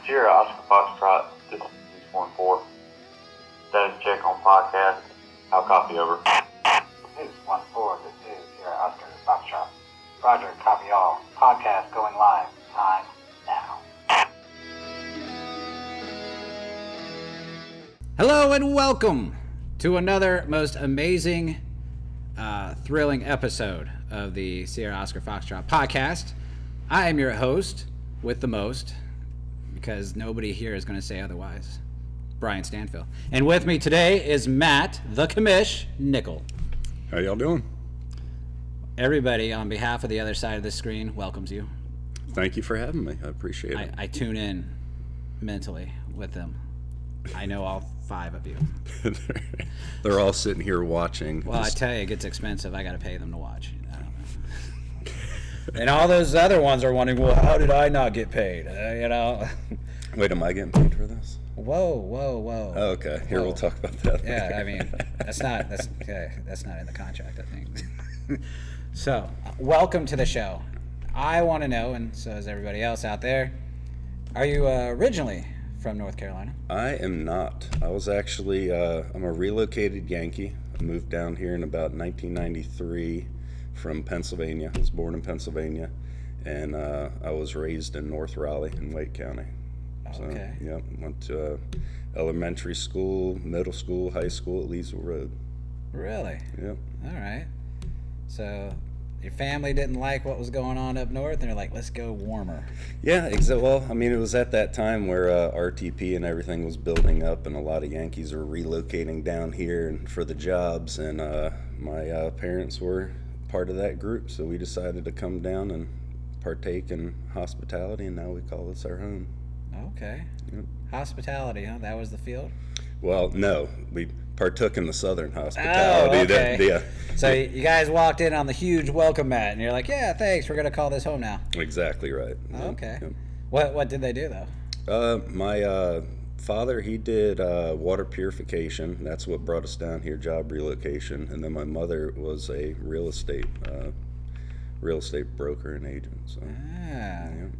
Sierra Oscar Foxtrot, this is 614. Status check on podcast. I'll copy over. 614, this is Sierra Oscar Foxtrot. Roger, copy all. Podcast going live. Time now. Hello and welcome to another most amazing, thrilling episode of the Sierra Oscar Foxtrot podcast. I am your host with the most, because nobody here is going to say otherwise, Brian Stanfill. And with me today is Matt, the commish, Nicol. How y'all doing? Everybody on behalf of the other side of the screen welcomes you. Thank you for having me. I appreciate it. I tune in mentally with them. I know all 5 of you. They're all sitting here watching. Well, I tell you, it gets expensive. I got to pay them to watch. And all those other ones are wondering, well, how did I not get paid? Wait, am I getting paid for this? Whoa. Oh, okay. Here, Whoa. we'll talk about that. Yeah, I mean, that's not in the contract, I think. So, welcome to the show. I want to know, and so is everybody else out there, are you originally from North Carolina? I am not. I was actually, I'm a relocated Yankee. I moved down here in about 1993 from Pennsylvania. I was born in Pennsylvania, and I was raised in North Raleigh in Lake County. So, Okay. Yep, went to elementary school, middle school, high school at Leesville Road. Really? Yep. All right. So, your family didn't like what was going on up north, and they're like, let's go warmer. Yeah, exactly. Well, I mean, it was at that time where RTP and everything was building up, and a lot of Yankees were relocating down here and for the jobs, and my parents were part of that group, so we decided to come down and partake in hospitality, and now we call this our home. Okay. Yep. Hospitality, huh? That was the field? Well, no, we partook in the Southern hospitality. Oh, okay. Yeah. So you guys walked in on the huge welcome mat, and you're like, yeah, thanks, we're going to call this home now. Exactly right. Oh, okay. Yep. What did they do, though? My father, he did water purification. That's what brought us down here, job relocation. And then my mother was a real estate broker and agent. So.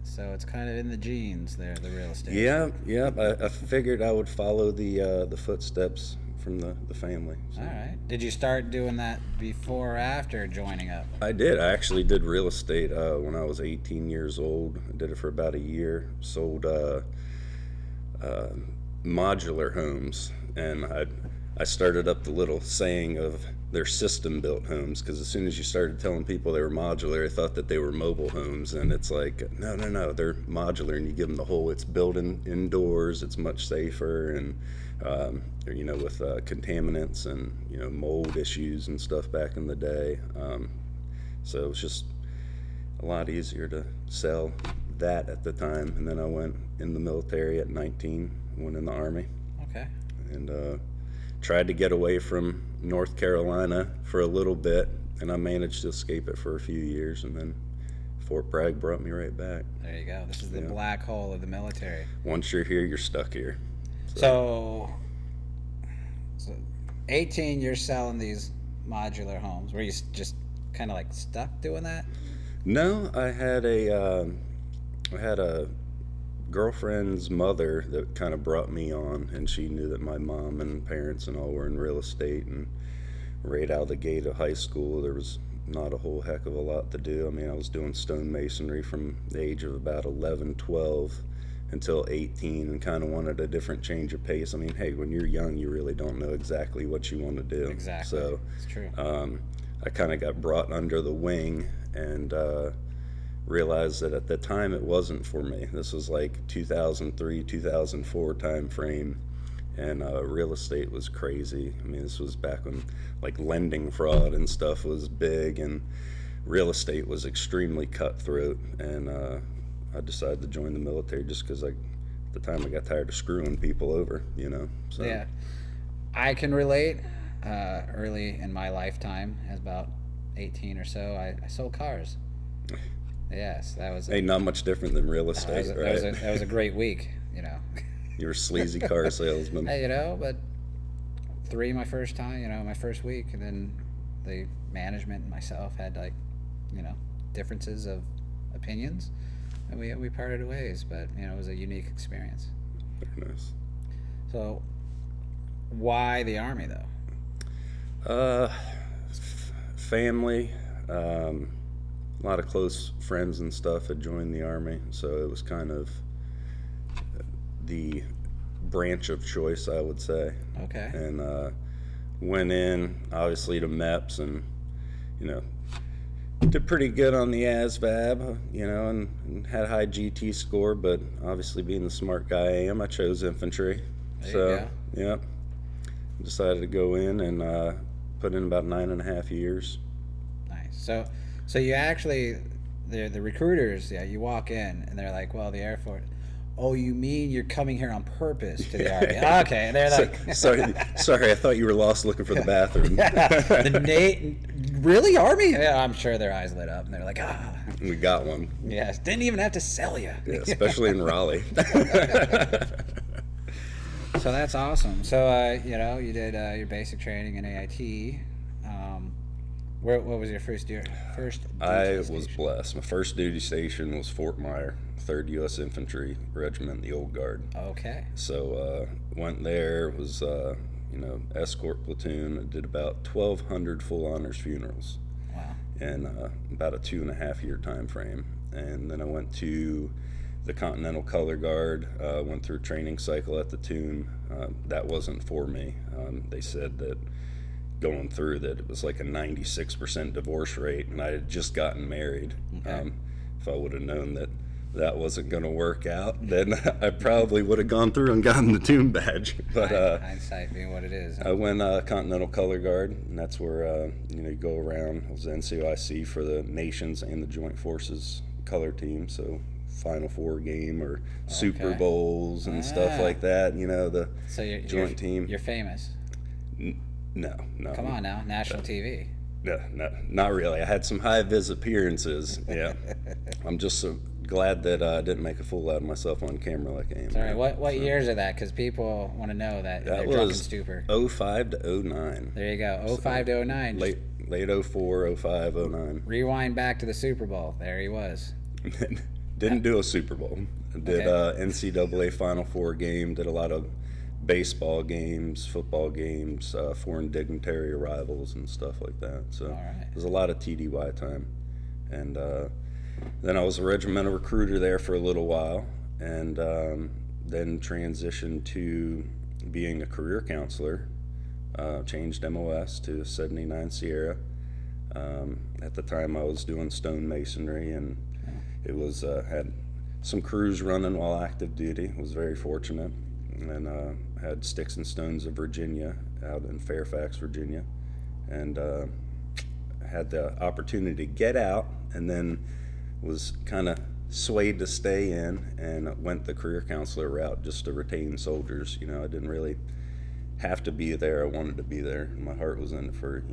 So it's kind of in the genes there, the real estate. Yeah. I figured I would follow the footsteps from the family. So. All right. Did you start doing that before or after joining up? I did. I actually did real estate when I was 18 years old. I did it for about a year. Sold modular homes, and I started up the little saying of they're system-built homes, because as soon as you started telling people they were modular, they thought that they were mobile homes, and it's like, no, they're modular, and you give them the whole, it's built indoors, it's much safer, and with contaminants and mold issues and stuff back in the day, so it was just a lot easier to sell that at the time. And then I went in the military at 19, went in the Army. Okay. And tried to get away from North Carolina for a little bit, and I managed to escape it for a few years, and then Fort Bragg brought me right back. There you go. This is the black hole of the military. Once you're here, you're stuck here. So 18, you're selling these modular homes. Were you just kind of like stuck doing that? No, I had a girlfriend's mother that kind of brought me on, and she knew that my mom and parents and all were in real estate, and right out of the gate of high school there was not a whole heck of a lot to do. I mean, I was doing stonemasonry from the age of about 11, 12 until 18, and kind of wanted a different change of pace. I mean, hey, when you're young, you really don't know exactly what you want to do. Exactly. So it's true. I kind of got brought under the wing, and realized that at the time it wasn't for me. This was like 2003, 2004 time frame, and real estate was crazy. I mean, this was back when like lending fraud and stuff was big, and real estate was extremely cutthroat, and I decided to join the military just because at the time I got tired of screwing people over, So. Yeah, I can relate. Early in my lifetime, as about 18 or so, I sold cars. Yes, that was. Hey, not much different than real estate, right? That was a great week, You were a sleazy car salesman. Hey, but 3 my first time, my first week, and then the management and myself had differences of opinions. and we parted ways, but it was a unique experience. Very nice. So, why the Army though? Family, a lot of close friends and stuff had joined the Army, so it was kind of the branch of choice, I would say. Okay. And went in, obviously, to MEPS, and did pretty good on the ASVAB, and had a high GT score, but obviously being the smart guy I am, I chose infantry. There you go. Decided to go in and put in about 9.5 years. Nice. So you actually, the recruiters, you walk in and they're like, well, the Air Force. Oh, you mean you're coming here on purpose to the Army? Okay, and they're like, sorry, I thought you were lost looking for the bathroom. Really, Army? Yeah, I'm sure their eyes lit up and they're like, ah. We got one. Yes, didn't even have to sell you. Yeah, especially in Raleigh. So that's awesome. So you did your basic training in AIT. What was your first duty I was station? blessed. My first duty station was Fort Myer, 3rd U.S. Infantry Regiment, the Old Guard. Okay. So went there, was escort platoon. I did about 1,200 full honors funerals. Wow. In about a 2.5-year time frame. And then I went to the Continental Color Guard, went through a training cycle at the tomb. That wasn't for me. They said that going through that it was like a 96% divorce rate, and I had just gotten married. Okay. If I would have known that wasn't going to work out, then I probably would have gone through and gotten the tomb badge. But hindsight being what it is. I went Continental Color Guard, and that's where you go around. I was NCOIC for the Nations and the Joint Forces color team, so Final Four game or Super Bowls and stuff like that. The joint team. You're famous. No. Come on now, national TV. No, not really. I had some high-vis appearances. Yeah, I'm just so glad that I didn't make a fool out of myself on camera like I am. Sorry, what years are that? Because people want to know that they're drunk in stupor. 05 to 09. There you go, 05 to 09. Late 04, 05, 09. Rewind back to the Super Bowl. There he was. Didn't do a Super Bowl. Did NCAA Final Four game. Did a lot of baseball games, football games, foreign dignitary arrivals and stuff like that. So there's a lot of TDY time. And then I was a regimental recruiter there for a little while, and then transitioned to being a career counselor. Changed MOS to 79 Sierra. At the time I was doing stonemasonry, and it was had some crews running while active duty. Was very fortunate. And had Sticks and Stones of Virginia out in Fairfax, Virginia, and had the opportunity to get out, and then was kind of swayed to stay in, and went the career counselor route just to retain soldiers. I didn't really have to be there. I wanted to be there. My heart was in it for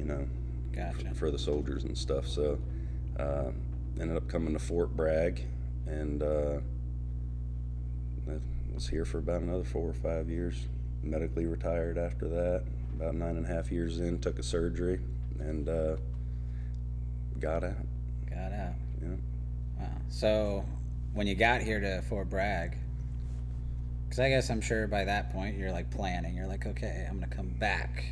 Gotcha. for the soldiers and stuff. So ended up coming to Fort Bragg, and was here for about another 4 or 5 years. Medically retired after that. About 9.5 years in, took a surgery, and got out. Yeah. Wow. So when you got here to Fort Bragg, because I guess I'm sure by that point you're like planning. You're like, okay, I'm gonna come back,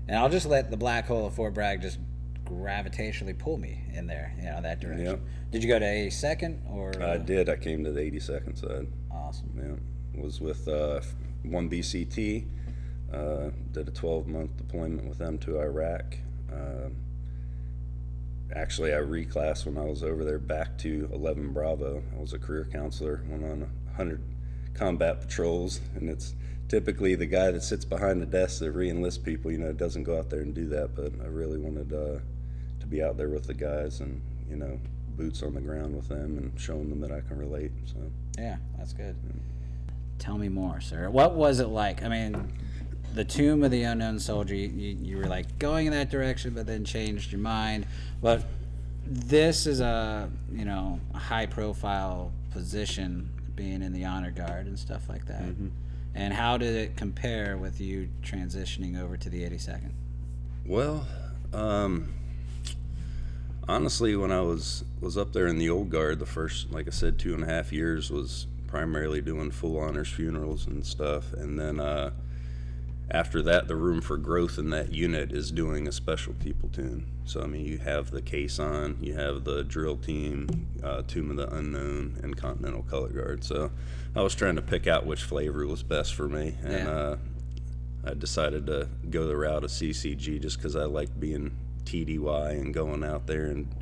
and I'll just let the black hole of Fort Bragg just gravitationally pull me in there, that direction. Yep. Did you go to 82nd or? I did. I came to the 82nd side. Awesome. Yeah, was with 1 BCT. Did a 12-month deployment with them to Iraq. Actually, I reclassed when I was over there back to 11 Bravo. I was a career counselor, went on 100 combat patrols, and it's typically the guy that sits behind the desk that re-enlists people, doesn't go out there and do that, but I really wanted to be out there with the guys and, boots on the ground with them and showing them that I can relate. So yeah, that's good. Tell me more, sir. What was it like? I mean, the Tomb of the Unknown Soldier, you were like going in that direction, but then changed your mind. But this is a high profile position, being in the honor guard and stuff like that. Mm-hmm. And how did it compare with you transitioning over to the 82nd? Well, Honestly, when I was up there in the old guard, the first, like I said, 2.5 years was primarily doing full honors funerals and stuff, and then after that, the room for growth in that unit is doing a specialty platoon. So I mean, you have the caisson, you have the drill team, Tomb of the Unknown, and Continental Color Guard. So I was trying to pick out which flavor was best for me, and I decided to go the route of CCG just because I like being TDY and going out there and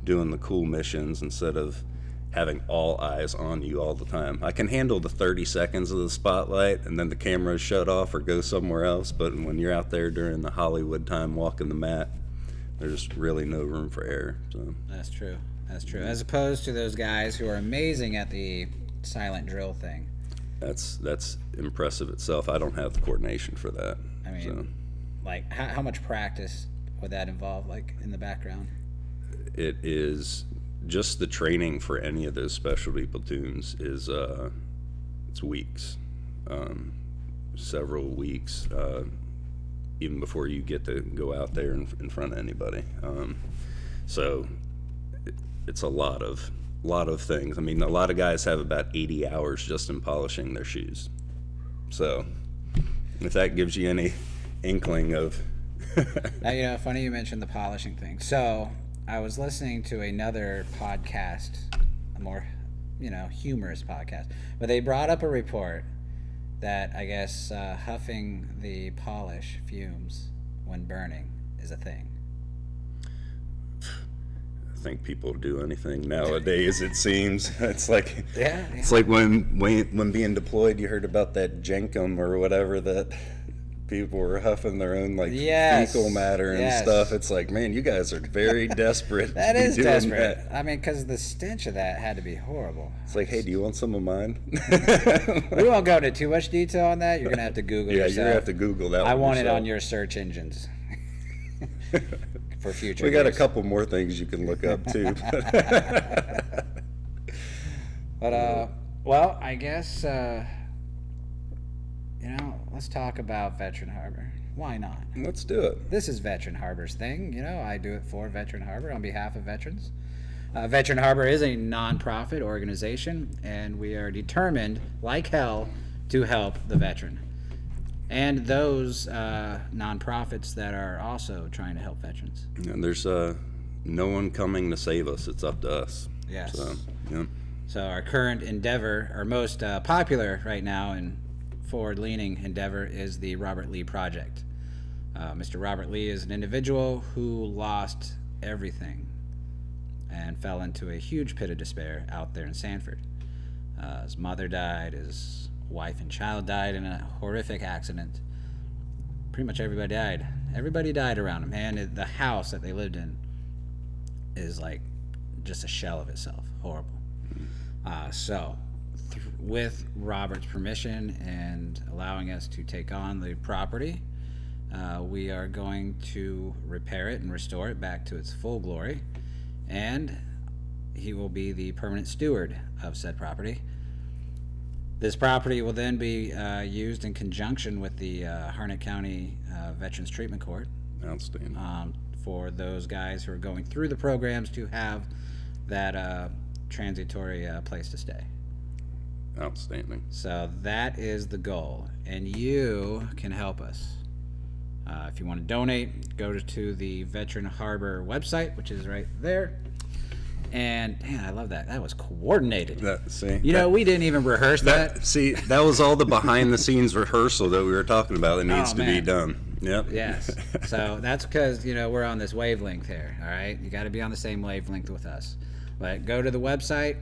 doing the cool missions instead of having all eyes on you all the time. I can handle the 30 seconds of the spotlight and then the camera shut off or go somewhere else, but when you're out there during the Hollywood time walking the mat, there's really no room for error. So That's true. As opposed to those guys who are amazing at the silent drill thing. that's impressive itself. I don't have the coordination for that. I mean, so. like, how much practice would that involve, like, in the background? It is just the training for any of those specialty platoons is it's weeks, several weeks, even before you get to go out there in front of anybody. So it's a lot of things. I mean, a lot of guys have about 80 hours just in polishing their shoes. So if that gives you any inkling of Now, funny you mentioned the polishing thing. So I was listening to another podcast, a more, humorous podcast, but they brought up a report that I guess huffing the polish fumes when burning is a thing. I think people do anything nowadays. It seems it's like Yeah. it's like when being deployed, you heard about that jenkum or whatever that people were huffing their own fecal matter and stuff. It's like, man, you guys are very desperate. That to be is doing desperate. that. I mean, because the stench of that had to be horrible. It's like, hey, do you want some of mine? We won't go into too much detail on that. You're gonna have to Google Yeah, yourself. you're gonna have to Google that. I one want it yourself. on your search engines for future. We got a use. couple more things you can look up too. But well, I guess let's talk about Veteran Harbor. Why not? Let's do it. This is Veteran Harbor's thing. I do it for Veteran Harbor on behalf of veterans. Veteran Harbor is a non-profit organization, and we are determined, like hell, to help the veteran. And those non-profits that are also trying to help veterans. And there's no one coming to save us. It's up to us. Yes. So, yeah. So our current endeavor, our most popular right now and forward-leaning endeavor, is the Robert Lee Project. Mr. Robert Lee is an individual who lost everything and fell into a huge pit of despair out there in Sanford. His mother died, his wife and child died in a horrific accident. Pretty much everybody died. Everybody died around him, and the house that they lived in is like just a shell of itself. Horrible. So with Robert's permission and allowing us to take on the property, we are going to repair it and restore it back to its full glory, and he will be the permanent steward of said property. This property will then be used in conjunction with the Harnett County Veterans Treatment Court. Outstanding. For those guys who are going through the programs to have that transitory place to stay. Outstanding. So that is the goal, and you can help us. If you want to donate, go to the Veteran Harbor website, which is right there. And man, I love that. That was coordinated. We didn't even rehearse that. See, that was all the behind-the-scenes rehearsal that we were talking about that needs to be done. Yep. Yes. So that's because we're on this wavelength here. All right, you got to be on the same wavelength with us. But go to the website.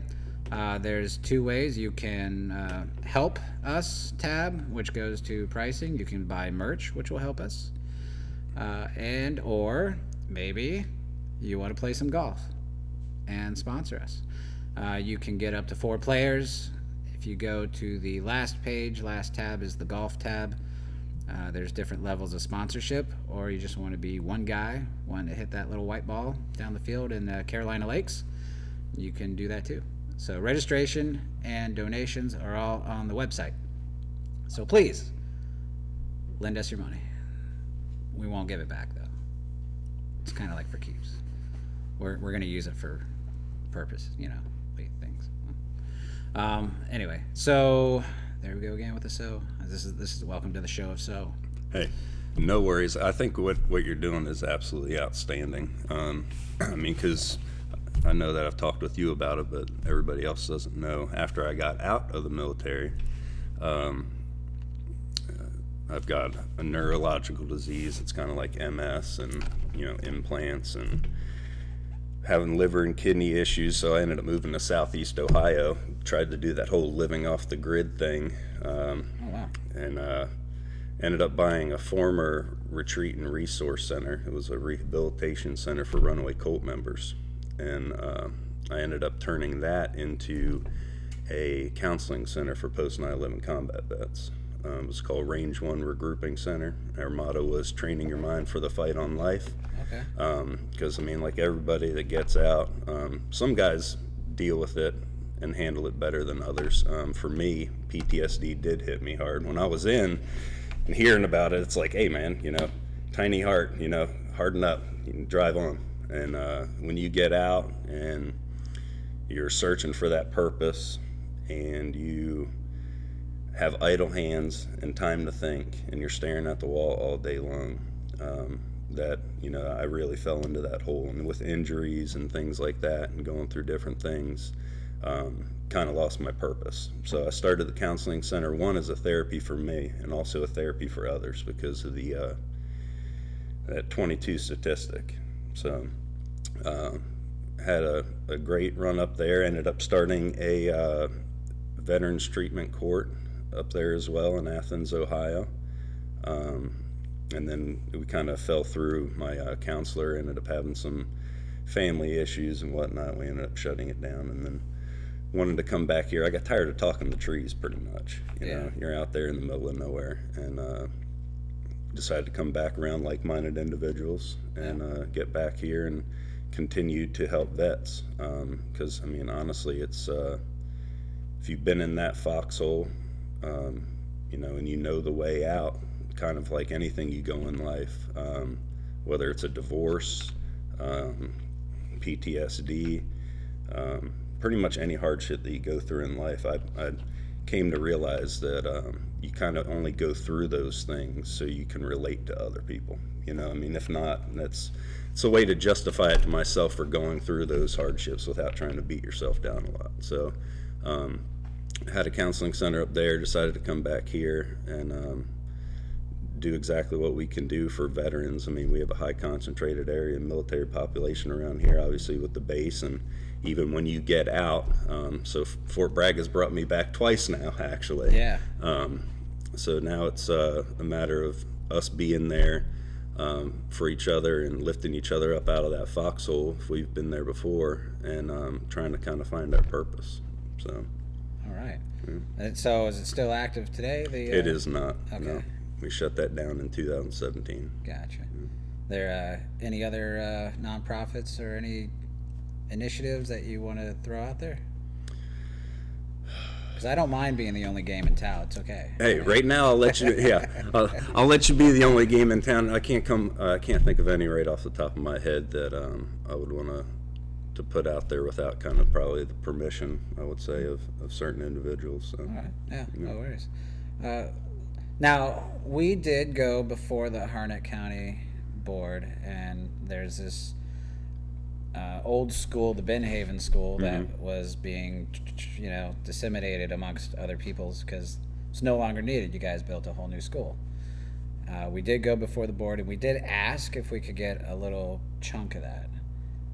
There's two ways you can help us tab, which goes to pricing. You can buy merch, which will help us, or maybe you want to play some golf and sponsor us. You can get up to 4 players. If you go to the last page, last tab is the golf tab. There's different levels of sponsorship, or you just want to be one guy, want to hit that little white ball down the field in Carolina Lakes, you can do that too. So registration and donations are all on the website. So please, lend us your money. We won't give it back though. It's kind of like for keeps. we're gonna use it for purpose, things. Anyway, so there we go again with the so. This is welcome to the show of so. Hey, no worries. I think what you're doing is absolutely outstanding. I mean, because I know that I've talked with you about it, but everybody else doesn't know. After I got out of the military, I've got a neurological disease. It's kind of like MS and, implants and having liver and kidney issues. So I ended up moving to Southeast Ohio, tried to do that whole living off the grid thing. Wow. And ended up buying a former retreat and resource center. It was a rehabilitation center for runaway Colt members. And I ended up turning that into a counseling center for post 9/11 combat vets. It was called Range 1 Regrouping Center. Our motto was training your mind for the fight on life. Okay. Because, like everybody that gets out, some guys deal with it and handle it better than others. For me, PTSD did hit me hard. When I was in and hearing about it, it's like, hey man, tiny heart, harden up, drive on. And when you get out and you're searching for that purpose and you have idle hands and time to think and you're staring at the wall all day long, that I really fell into that hole, and with injuries and things like that and going through different things, kind of lost my purpose. So I started the counseling center, one as a therapy for me and also a therapy for others because of the that 22 statistic. So had a great run up there, ended up starting a veterans treatment court up there as well in Athens, Ohio. And then we kind of fell through. My counselor ended up having some family issues and whatnot. We ended up shutting it down, and then wanted to come back here. I got tired of talking to trees pretty much. You're out there in the middle of nowhere, and decided to come back around like-minded individuals and get back here and continue to help vets. Because, honestly, it's if you've been in that foxhole, and you know the way out, kind of like anything you go in life, whether it's a divorce, PTSD, pretty much any hardship that you go through in life, I came to realize that you kind of only go through those things so you can relate to other people. If not, it's a way to justify it to myself for going through those hardships without trying to beat yourself down a lot. So had a counseling center up there, decided to come back here and do exactly what we can do for veterans. We have a high concentrated area military population around here, obviously with the base, and even when you get out, so Fort Bragg has brought me back twice now, actually. Yeah. So now it's a matter of us being there for each other and lifting each other up out of that foxhole if we've been there before, and trying to kind of find our purpose. So. All right. And so is it still active today? It is not. Okay. No. We shut that down in 2017. Gotcha. There any other nonprofits or any initiatives that you want to throw out there? Because I don't mind being the only game in town. It's okay. Hey, right now I'll let you. Yeah, I'll let you be the only game in town. I can't think of any right off the top of my head that I would want to put out there without kind of probably the permission, I would say, of certain individuals. So, all right. Yeah. No worries. Now, we did go before the Harnett County board, and there's this old school, the Benhaven school, that was being, disseminated amongst other peoples because it's no longer needed. You guys built a whole new school. We did go before the board, and we did ask if we could get a little chunk of that,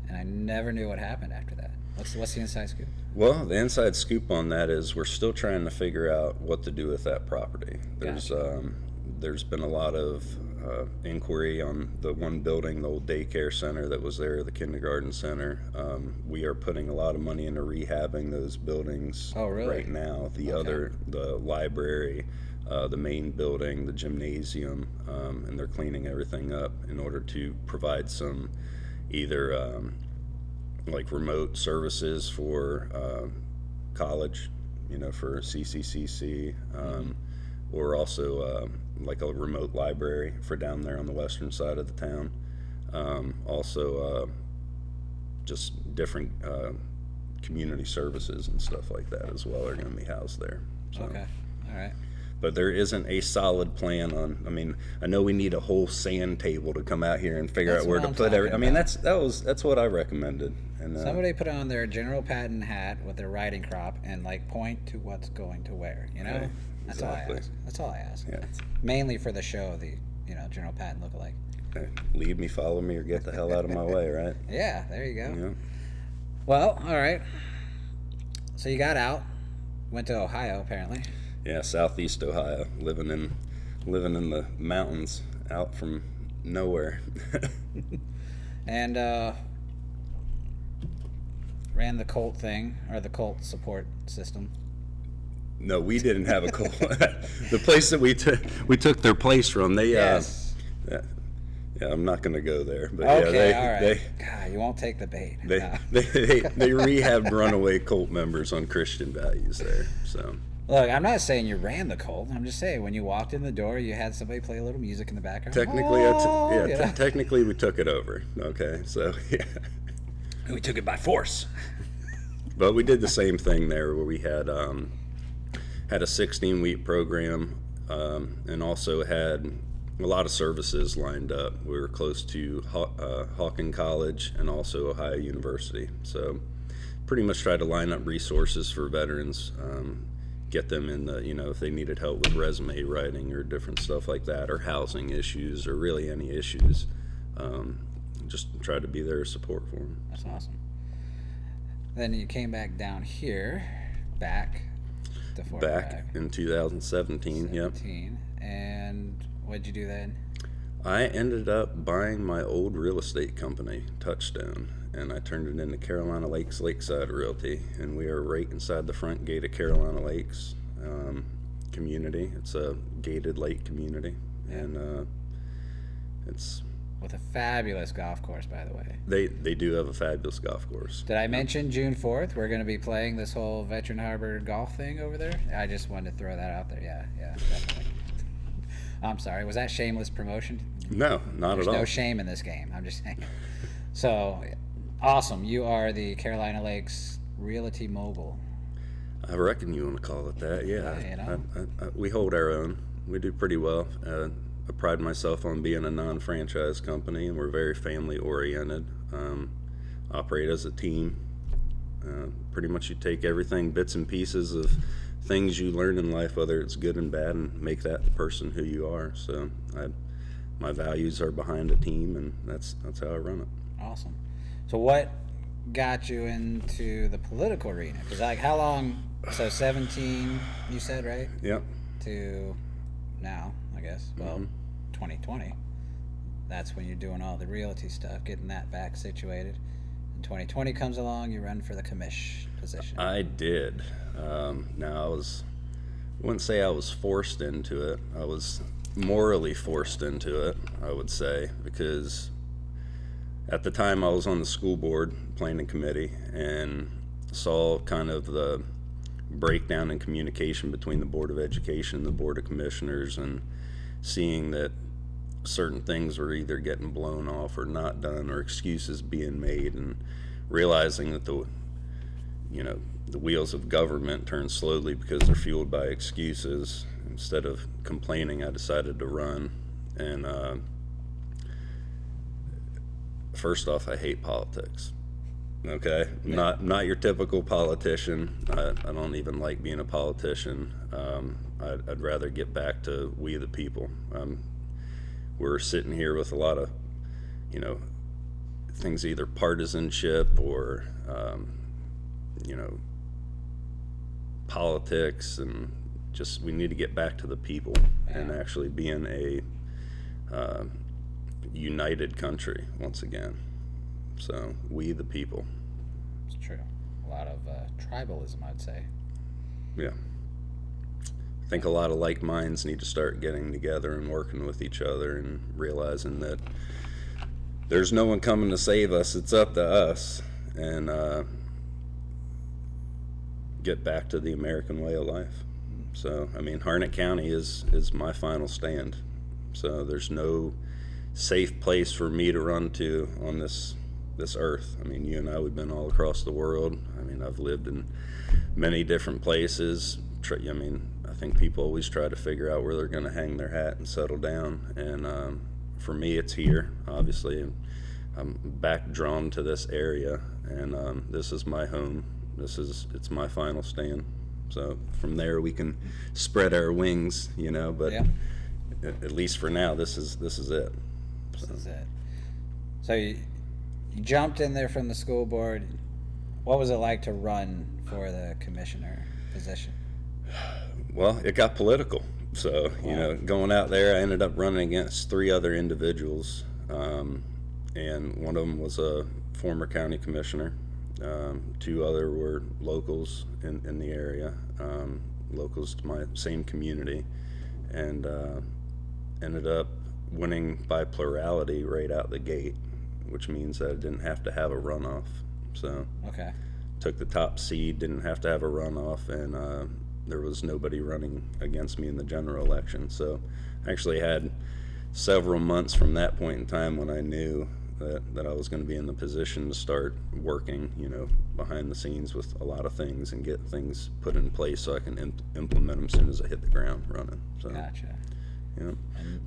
and I never knew what happened after that. What's the inside scoop? Well, the inside scoop on that is we're still trying to figure out what to do with that property. There's been a lot of inquiry on the one building, the old daycare center that was there, the kindergarten center. We are putting a lot of money into rehabbing those buildings right now. The library, the main building, the gymnasium, and they're cleaning everything up in order to provide some either like remote services for college, for CCCC, or also like a remote library for down there on the western side of the town. Also just different community services and stuff like that as well are going to be housed there. So. Okay, all right. But there isn't a solid plan on. I mean, I know we need a whole sand table to come out here and figure That's out where what to I'm put every. I talking mean, about. that's what I recommended. And Somebody put on their General Patton hat with their riding crop and like point to what's going to where. You know, Okay, that's exactly. all I ask. That's all I ask. Yeah. It's mainly for the show, the General Patton lookalike. Lead me, follow me, or get the hell out of my way, right? Yeah, there you go. Yeah. Well, all right. So you got out, went to Ohio apparently. Yeah, southeast Ohio, living in the mountains, out from nowhere. And ran the Colt thing, or the Colt support system. No, we didn't have a Colt. The place that we took their place from, they Yes. yeah, I'm not going to go there, but Okay, yeah, all right. God, you won't take the bait. they No. they rehabbed runaway Colt members on Christian values there. So Look, I'm not saying you ran the Colt. I'm just saying when you walked in the door, you had somebody play a little music in the background. technically, Oh, technically we took it over. Okay, so yeah. we took it by force. But we did the same thing there, where we had a 16-week program, and also had a lot of services lined up. We were close to Hawken College and also Ohio University, so pretty much tried to line up resources for veterans, get them in the, if they needed help with resume writing or different stuff like that, or housing issues, or really any issues. Just try to be there to support for them. That's awesome. Then you came back down here, back to Fort Back Bragg. in 2017, yep. 17. And what'd you do then? I ended up buying my old real estate company, Touchstone, and I turned it into Carolina Lakes Lakeside Realty, and we are right inside the front gate of Carolina Lakes community. It's a gated lake community, and it's With a fabulous golf course, by the way. they do have a fabulous golf course. Did I mention June 4th? We're going to be playing this whole Veteran Harbor golf thing over there. I just wanted to throw that out there. Yeah, definitely. I'm sorry. Was that shameless promotion? No, not There's at all. no shame in this game. I'm just saying. So, awesome. You are the Carolina Lakes Realty Mogul. I reckon you want to call it that. Yeah, we hold our own. We do pretty well. I pride myself on being a non-franchise company, and we're very family-oriented. Operate as a team. Pretty much you take everything, bits and pieces of things you learn in life, whether it's good and bad, and make that the person who you are. So my values are behind a team, and that's how I run it. Awesome. So what got you into the political arena? Because like how long? So 17, you said, right? Yep. To now, I guess. Well, 2020. That's when you're doing all the realty stuff, getting that back situated. And 2020 comes along, you run for the commish position. I did. Now I wouldn't say I was forced into it. I was morally forced into it, I would say, because at the time I was on the school board planning committee and saw kind of the breakdown in communication between the Board of Education and the Board of Commissioners, and seeing that certain things were either getting blown off or not done, or excuses being made, and realizing that the wheels of government turn slowly because they're fueled by excuses. Instead of complaining, I decided to run. And first off, I hate politics. Okay, not your typical politician. I don't even like being a politician. I'd rather get back to we the people. We're sitting here with a lot of, things, either partisanship or, politics, and just we need to get back to the people and actually being a united country once again. So we the people. It's true. A lot of tribalism, I'd say. Yeah. I think a lot of like minds need to start getting together and working with each other and realizing that there's no one coming to save us. It's up to us, and get back to the American way of life. So, I mean, Harnett County is my final stand. So there's no safe place for me to run to on this this earth. I mean, you and I, we've been all across the world. I mean, I've lived in many different places. I mean, I think people always try to figure out where they're going to hang their hat and settle down. And for me, it's here. Obviously, I'm back drawn to this area, and this is my home. It's my final stand. So from there, we can spread our wings, you know. But at least for now, this is it. This is it. So you jumped in there from the school board. What was it like to run for the commissioner position? Well, it got political. So, you know, going out there, I ended up running against 3 other individuals. And one of them was a former county commissioner. 2 other were locals in the area, locals to my same community. And ended up winning by plurality right out the gate, which means that I didn't have to have a runoff. So took the top seed, didn't have to have a runoff, and there was nobody running against me in the general election. So I actually had several months from that point in time when I knew that I was going to be in the position to start working, you know, behind the scenes with a lot of things and get things put in place so I can implement them as soon as I hit the ground running. So, Gotcha. Yeah.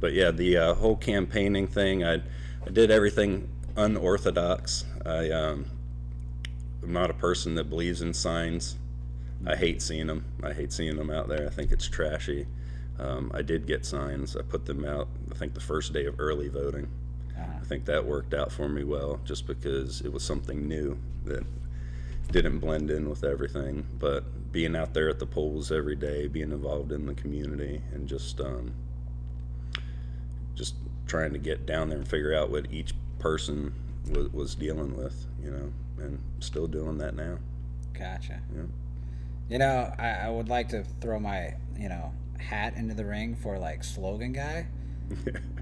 But yeah, the whole campaigning thing, I did everything unorthodox. I'm not a person that believes in signs. I hate seeing them. I hate seeing them out there. I think it's trashy. I did get signs. I put them out, I think, the first day of early voting. I think that worked out for me well, just because it was something new that didn't blend in with everything. But being out there at the polls every day, being involved in the community, and just trying to get down there and figure out what each person was dealing with, you know, and still doing that now. Gotcha. Yeah. You know, I would like to throw my, you know, hat into the ring for, like, slogan guy.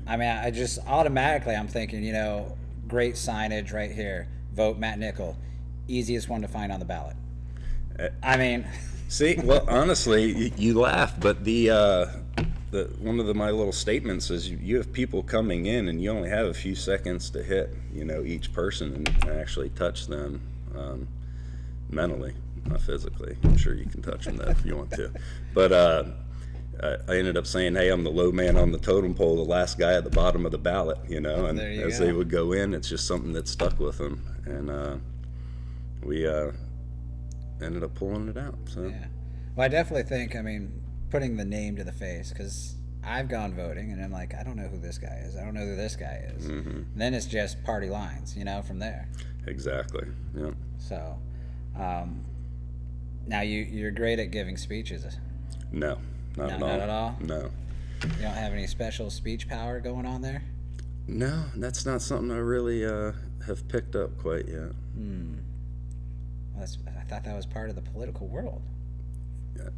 I mean, I just automatically, I'm thinking, you know, great signage right here. Vote Matt Nicol. Easiest one to find on the ballot. I mean. See, well, honestly, you laugh, but one of my little statements is you have people coming in and you only have a few seconds to hit, you know, each person and actually touch them mentally, not physically. I'm sure you can touch them though if you want to. But I ended up saying, hey, I'm the low man on the totem pole, the last guy at the bottom of the ballot, you know, and as they would go in, it's just something that stuck with them. And we ended up pulling it out. So. Yeah. Well, I definitely think, I mean, putting the name to the face, because I've gone voting and I'm like, I don't know who this guy is. I don't know who this guy is. Mm-hmm. Then it's just party lines, you know, from there. Exactly. Yeah. So, now you're great at giving speeches. No, not at all. Not at all? No. You don't have any special speech power going on there? No, that's not something I really have picked up quite yet. Well, I thought that was part of the political world.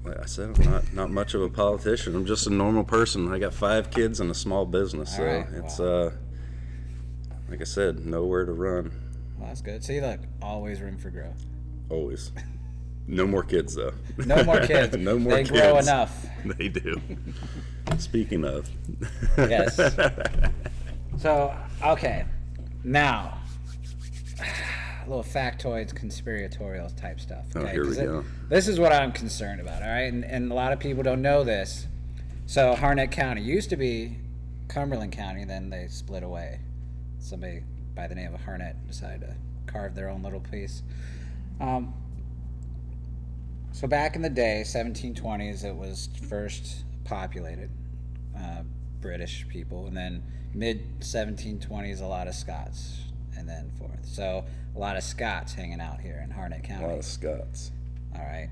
Like I said, I'm not much of a politician. I'm just a normal person. I got 5 kids and a small business, so right. It's like I said, nowhere to run. Well, that's good. See, look, always room for growth. Always. No more kids, though. No more kids. No more kids. They grow enough. They do. Speaking of. Yes. So, okay. Now, a little factoids, conspiratorial type stuff. Okay? Oh, here we go. This is what I'm concerned about, all right? And a lot of people don't know this. So, Harnett County used to be Cumberland County, then they split away. Somebody by the name of Harnett decided to carve their own little piece. So back in the day, 1720s, it was first populated, British people, and then mid-1720s, a lot of Scots, and then forth. So a lot of Scots hanging out here in Harnett County. A lot of Scots. All right.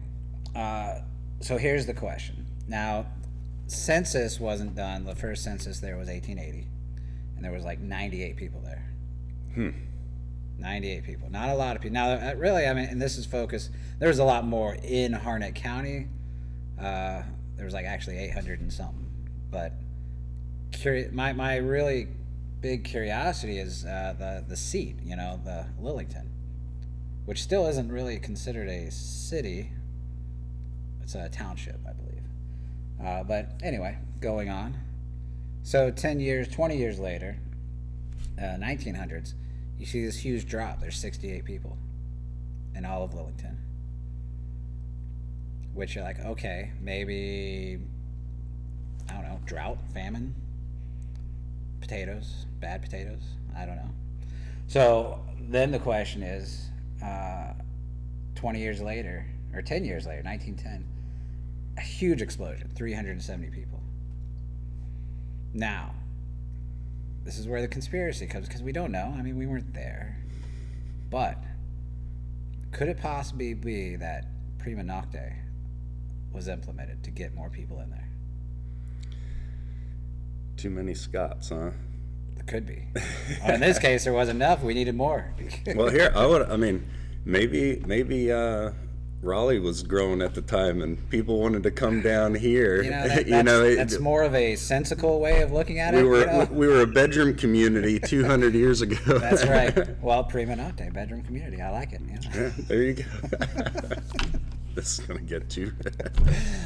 So here's the question. Now, census wasn't done. The first census there was 1880, and there was like 98 people there. 98 people. Not a lot of people. Now, really, I mean, and this is focused, there was a lot more in Harnett County. There was like actually 800 and something. But my really big curiosity is the seat, you know, the Livington, which still isn't really considered a city. It's a township, I believe. But anyway, going on. So 20 years later, 1900s, you see this huge drop. There's 68 people in all of Livington. Which you're like, okay, maybe, I don't know, drought, famine, potatoes, bad potatoes, I don't know. So then the question is, 20 years later, or 10 years later, 1910, a huge explosion, 370 people. Now, this is where the conspiracy comes, because we don't know. I mean, we weren't there. But could it possibly be that Prima Nocte was implemented to get more people in there? Too many Scots, huh? It could be. Well, in this case, there wasn't enough. We needed more. Well, here, maybe Raleigh was growing at the time, and people wanted to come down here. That's more of a sensical way of looking at it. We were a bedroom community 200 years ago. That's right. Well, Prima Nocte, bedroom community. I like it. Yeah, there you go. This is gonna get too.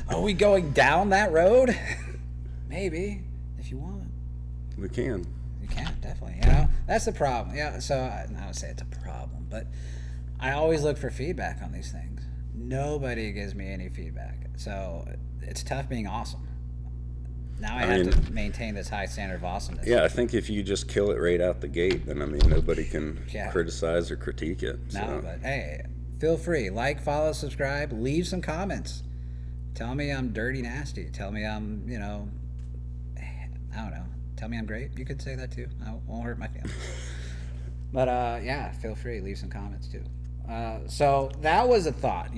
Are we going down that road? Maybe, if you want. We can. You can, definitely. That's the problem. Yeah. So I would say it's a problem, but I always look for feedback on these things. Nobody gives me any feedback, so it's tough being awesome. Now I have to maintain this high standard of awesomeness. Yeah, I think if you just kill it right out the gate, then nobody can criticize or critique it. No, but hey, feel free, follow, subscribe, leave some comments. Tell me I'm dirty, nasty. Tell me I'm, I don't know. Tell me I'm great. You could say that too. I won't hurt my feelings. But yeah, feel free, leave some comments too. So that was a thought,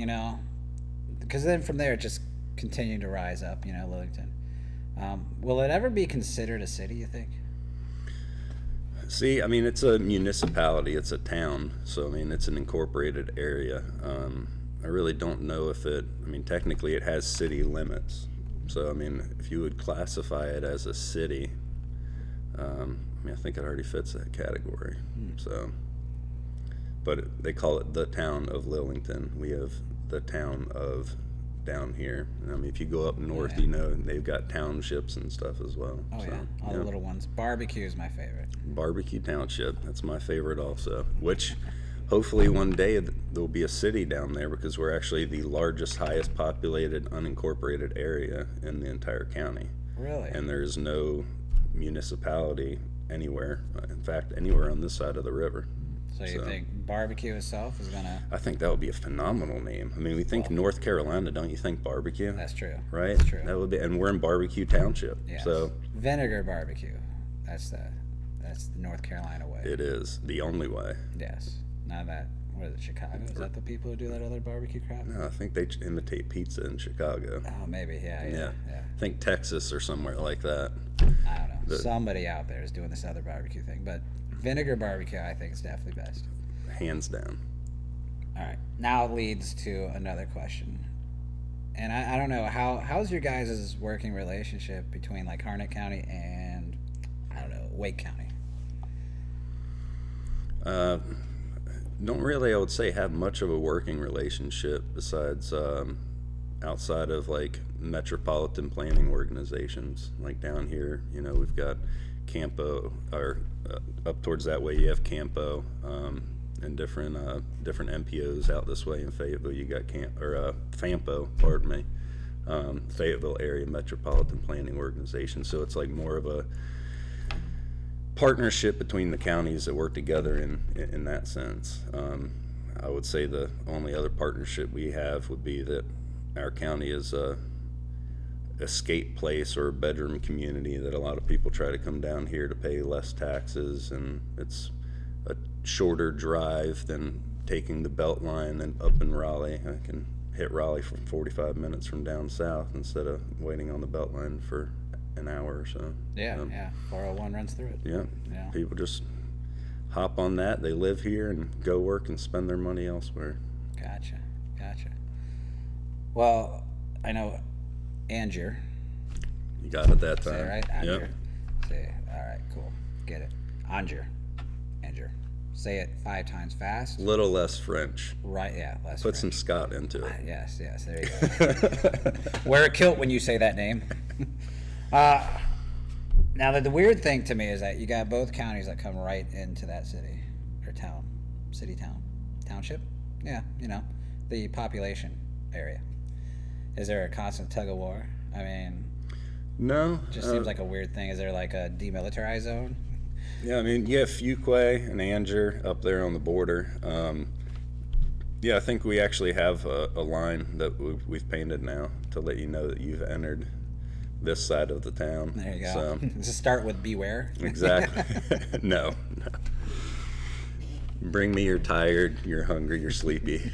because then from there it just continued to rise up, Livington. Will it ever be considered a city, you think? See, it's a municipality, it's a town, so it's an incorporated area. I really don't know if technically it has city limits. So, if you would classify it as a city, I think it already fits that category. So, but they call it the town of Livington. We have the town of down here. If you go up north, they've got townships and stuff as well. Oh, so, all the little ones. Barbecue is my favorite. Barbecue Township, that's my favorite also, which hopefully one day there'll be a city down there, because we're actually the largest, highest populated, unincorporated area in the entire county. Really? And there's no municipality anywhere, in fact, anywhere on this side of the river. So you think barbecue itself is gonna? I think that would be a phenomenal name. We think North Carolina, don't you think barbecue? That's true. Right? That's true. That would be, and we're in Barbecue Township. Yes. So vinegar barbecue. That's the North Carolina way. It is the only way. Yes. Not that. What is it? Chicago? Is that the people who do that other barbecue crap? No, I think they imitate pizza in Chicago. Oh, maybe. Yeah. I think Texas or somewhere like that. I don't know. Somebody out there is doing this other barbecue thing, but vinegar barbecue, I think, is definitely best. Hands down. All right. Now it leads to another question. And I don't know, how's your guys' working relationship between Harnett County and, I don't know, Wake County? Don't really, I would say, have much of a working relationship besides outside of metropolitan planning organizations. Down here, we've got Campo, or up towards that way you have Campo, and different MPOs out this way in Fayetteville. You got FAMPO, pardon me, Fayetteville Area Metropolitan Planning Organization. So it's more of a partnership between the counties that work together in that sense. I would say the only other partnership we have would be that our county is a escape place or a bedroom community that a lot of people try to come down here to pay less taxes, and it's a shorter drive than taking the Beltline and up in Raleigh. I can hit Raleigh for 45 minutes from down south instead of waiting on the Beltline for an hour or so. Yeah. 401 runs through it. Yeah. People just hop on that. They live here and go work and spend their money elsewhere. Gotcha. Well, I know Angier. You got it that time. Say it right? Angier. Yep. Say, all right, cool. Get it. Angier. Say it 5 times fast. Little less French. Right, yeah, less Put French. some Scott into it. Yes, there you go. Wear a kilt when you say that name. Now, the weird thing to me is that you got both counties that come right into that city, or city, township. Yeah, the population area. Is there a constant tug of war? I mean, No. just seems like a weird thing. Is there like a demilitarized zone? Yeah, I mean, you have Fuquay and Anger up there on the border. Yeah, I think we actually have a line that we've painted now to let you know that you've entered this side of the town. There you go. So, Just start with beware. exactly. No. Bring me you're tired, you're hungry, you're sleepy.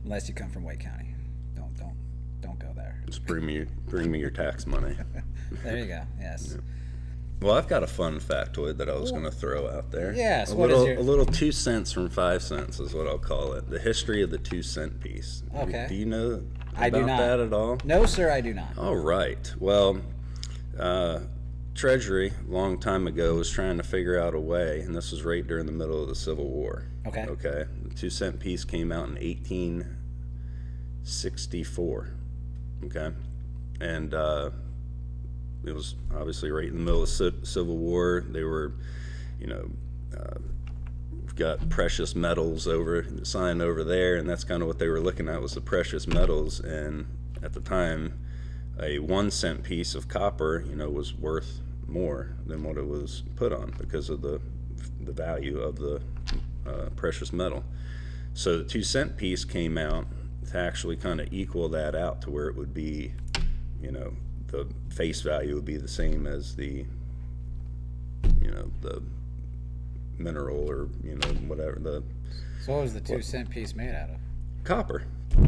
Unless you come from Wake County. Don't go there. Just bring me your tax money. There you go. Yes. Yeah. Well, I've got a fun factoid that I was going to throw out there. Yes. A What little, is your... a little 2 cents from 5 cents is what I'll call it. The history of the 2-cent piece. Okay. Do you know I do about not. that at all? No, sir, I do not. All right. Well, Treasury, a long time ago, was trying to figure out a way, and this was right during the middle of the Civil War. Okay. Okay. The 2-cent piece came out in 1864. Okay. And it was obviously right in the middle of Civil War. They were, we've got precious metals sign over there, and that's kind of what they were looking at, was the precious metals. And at the time, a 1-cent piece of copper, was worth more than what it was put on because of the value of the precious metal. So the 2-cent piece came out to actually kind of equal that out to where it would be, the face value would be the same as the mineral or whatever, the So what was the 2-cent piece made out of? copper.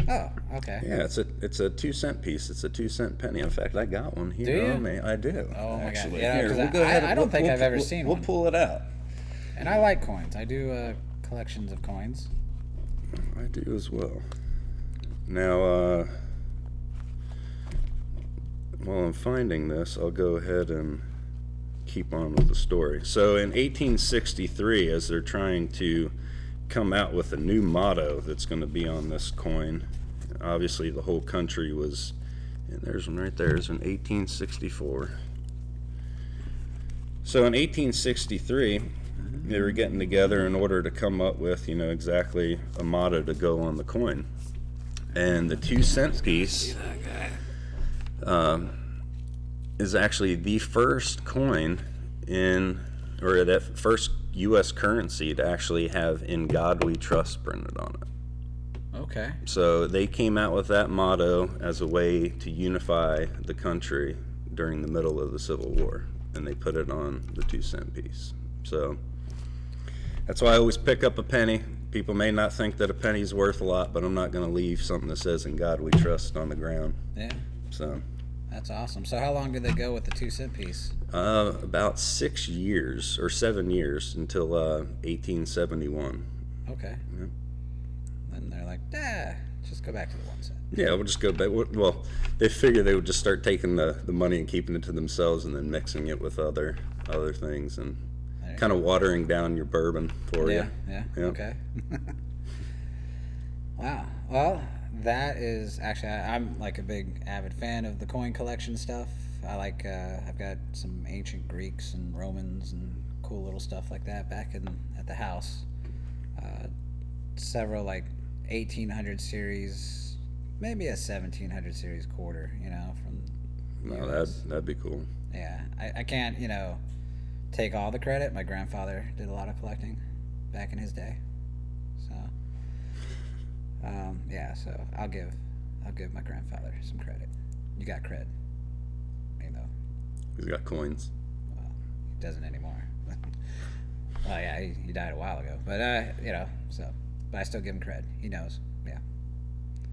Oh, okay. Yeah, it's a 2-cent piece. It's a 2-cent penny. In fact, I got one here. Do you? On me. I do. Oh my actually. God! Yeah, Here, 'cause we'll go ahead. I don't think I've ever seen We'll one. pull it out. And I like coins. I do collections of coins. I do as well. Now, while I'm finding this, I'll go ahead and keep on with the story. So in 1863, as they're trying to come out with a new motto that's going to be on this coin, obviously the whole country was, and there's one right there, it's in 1864. So in 1863, they were getting together in order to come up with, exactly a motto to go on the coin. And the 2-cent piece is actually the first coin or that first U.S. currency to actually have "In God We Trust" printed on it. Okay. So they came out with that motto as a way to unify the country during the middle of the Civil War, and they put it on the 2-cent piece. So that's why I always pick up a penny. People may not think that a penny's worth a lot, but I'm not going to leave something that says "In God We Trust" on the ground. Yeah. So That's awesome. So how long did they go with the 2-cent piece? about 6 years or 7 years until 1871. Okay. Yep. Then they're like, just go back to the 1 cent. Yeah, we'll just go back. Well, they figured they would just start taking the money and keeping it to themselves, and then mixing it with other things, and kind of watering down your bourbon for you. Yeah. Yeah. Okay. Wow. Well, that is actually, I'm like a big avid fan of the coin collection stuff. I like, I've got some ancient Greeks and Romans and cool little stuff like that back at the house. Several like 1800 series, maybe a 1700 series quarter, from. No, that'd be cool. Yeah, I can't, take all the credit. My grandfather did a lot of collecting back in his day, so yeah. So I'll give my grandfather some credit. You got cred, He's got coins. Well, he doesn't anymore. Well, yeah, he died a while ago, but but I still give him cred. He knows. Yeah.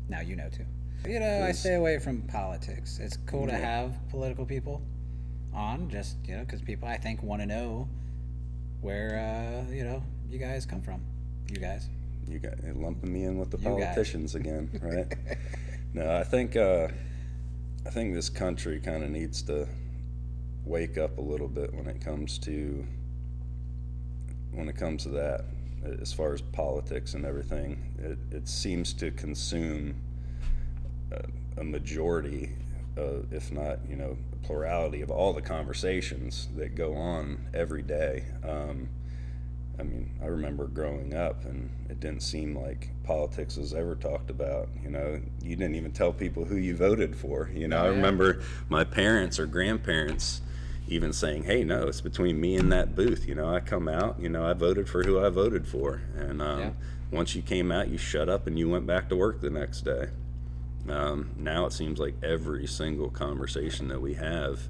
Now you know too. I stay away from politics. It's cool to have political people on, just because people, I think, want to know where you guys come from. You guys. You got lumping me in with the You politicians again, right? No, I think this country kind of needs to wake up a little bit when it comes to that. As far as politics and everything, it seems to consume a majority, if not a plurality of all the conversations that go on every day. I mean, I remember growing up, and it didn't seem like politics was ever talked about. You know, you didn't even tell people who you voted for. You know, I remember my parents or grandparents even saying, "Hey, no, it's between me and that booth." You know, I come out. You know, I voted for who I voted for, and once you came out, you shut up and you went back to work the next day. Now it seems like every single conversation that we have,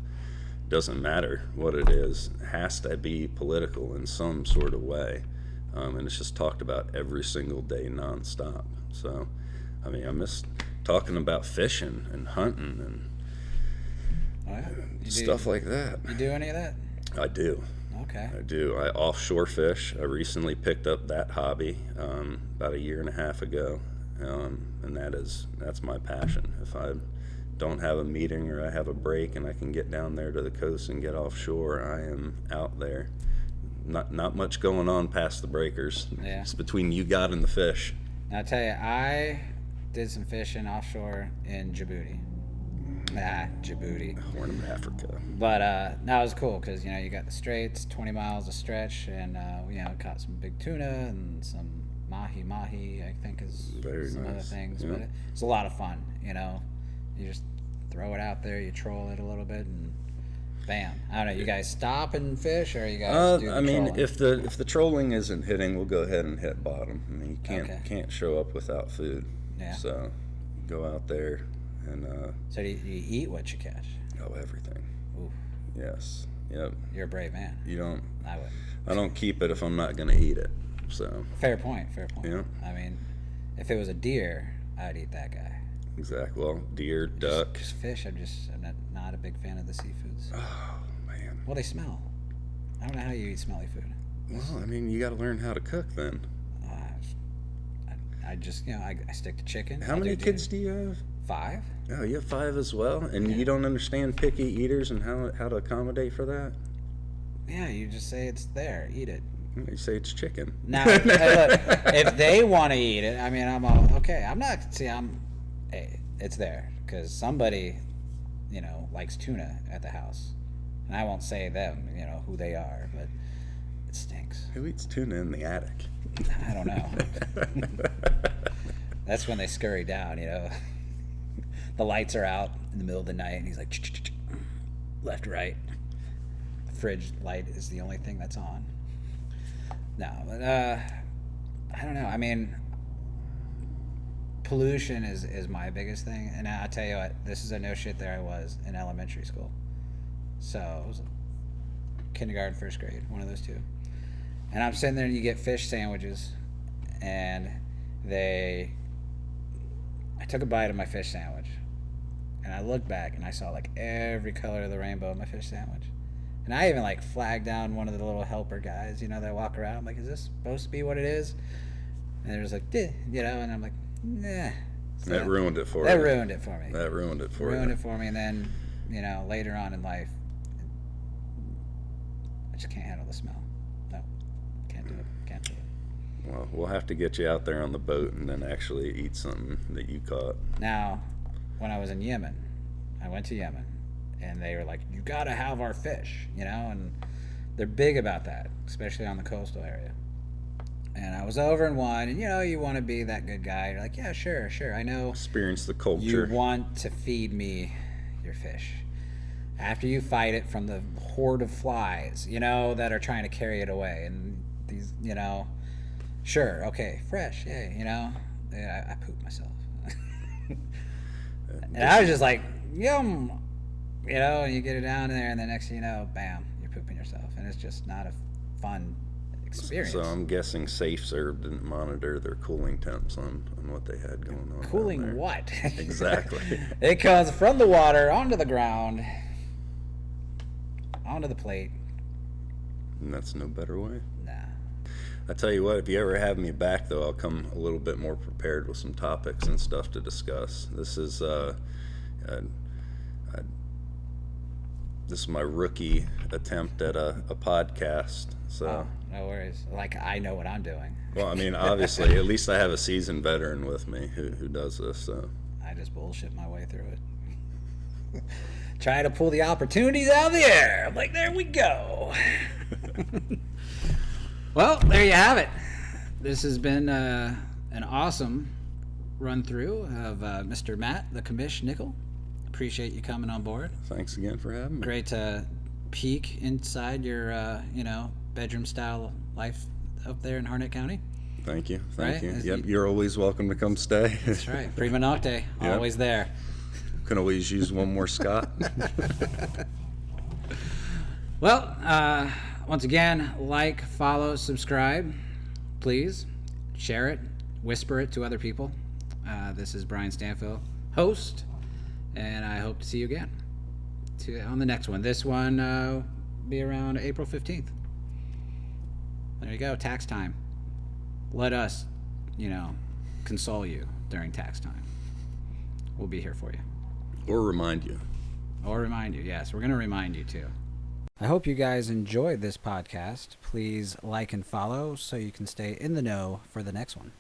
doesn't matter what it is, has to be political in some sort of way, and it's just talked about every single day nonstop. So, I mean, I miss talking about fishing and hunting and stuff like that. You do any of that? I do. Okay. I do. I offshore fish. I recently picked up that hobby about a year and a half ago, and that's my passion. If I don't have a meeting or I have a break and I can get down there to the coast and get offshore, I am out there. Not much going on past the breakers. Yeah. It's between you, God, and the fish. Now, I'll tell you, I did some fishing offshore in Djibouti. Djibouti. Horn of Africa. But no, it was cool because, you know, you got the straits, 20 miles of stretch, and, caught some big tuna and some mahi, I think is Very some nice. other things. Yeah. But it's a lot of fun, you know. You just throw it out there, you troll it a little bit, and bam. I don't know, you guys stop and fish, or you guys do the trolling? if the trolling isn't hitting, we'll go ahead and hit bottom. I mean, you can't show up without food. Yeah. So go out there and So do you eat what you catch? everything. Ooh, Yes. Yep. you're a brave man. You don't. I would. I don't keep it if I'm not gonna eat it. So. Fair point. Yeah. I mean, if it was a deer, I'd eat that guy. Exactly. Well, deer, duck. Just fish. I'm not a big fan of the seafoods. Oh man. Well, they smell. I don't know how you eat smelly food. Well, I mean, you got to learn how to cook then. I just, I stick to chicken. How many kids do you have? 5. Oh, you have 5 as well, and you don't understand picky eaters and how to accommodate for that. Yeah, you just say it's there, eat it. You say it's chicken. Now, look, if they want to eat it, I mean, I'm all okay. Hey, it's there because somebody, likes tuna at the house, and I won't say them, who they are, but it stinks. Who eats tuna in the attic? I don't know. That's when they scurry down, The lights are out in the middle of the night, and he's like, left, right. The fridge light is the only thing that's on. No, but I don't know. I mean, pollution is my biggest thing, and I'll tell you what, this is a no shit there I was in elementary school. So it was kindergarten, first grade, one of those two. And I'm sitting there and you get fish sandwiches, and I took a bite of my fish sandwich, and I looked back and I saw like every color of the rainbow in my fish sandwich. And I even flagged down one of the little helper guys, that walk around. I'm like, is this supposed to be what it is? And they're just like, and I'm like, nah. So that ruined it for you. That ruined it for me. That ruined it for you. Ruined it for me. And then, later on in life, I just can't handle the smell. No, can't do it. Can't do it. Well, we'll have to get you out there on the boat and then actually eat something that you caught. Now, when I was in Yemen, I went to Yemen, and they were like, you got to have our fish, and they're big about that, especially on the coastal area. And I was over in one, and you want to be that good guy. You're like, yeah, sure, I know. Experience the culture. You want to feed me your fish. After you fight it from the horde of flies, that are trying to carry it away. And these, sure, okay, fresh, yay, yeah, I pooped myself. And I was just like, yum, and you get it down there, and the next thing you know, bam, you're pooping yourself. And it's just not a fun experience. So I'm guessing SafeServe didn't monitor their cooling temps on what they had going on. Cooling what? Exactly. It comes from the water onto the ground, onto the plate. And that's no better way. Nah. I tell you what, if you ever have me back, though, I'll come a little bit more prepared with some topics and stuff to discuss. This is my rookie attempt at a podcast. So. Oh, no worries. I know what I'm doing. Well, I mean, obviously, at least I have a seasoned veteran with me who does this. So. I just bullshit my way through it. Try to pull the opportunities out of the air. I'm like, there we go. Well, there you have it. This has been an awesome run through of Mr. Matt, the commish Nicol. Appreciate you coming on board. Thanks again for having me. Great to peek inside your, bedroom style life up there in Harnett County. Thank you. Right? Yep, you're always welcome to come stay. That's right. Prima nocte. Yep. Always there. Can always use one more Scott. Well, once again, like, follow, subscribe. Please share it, whisper it to other people. This is Brian Stanfill, host, and I hope to see you again on the next one. This one will be around April 15th. There you go, tax time. Let us, console you during tax time. We'll be here for you. Or remind you. Yes, we're going to remind you too. I hope you guys enjoyed this podcast. Please like and follow so you can stay in the know for the next one.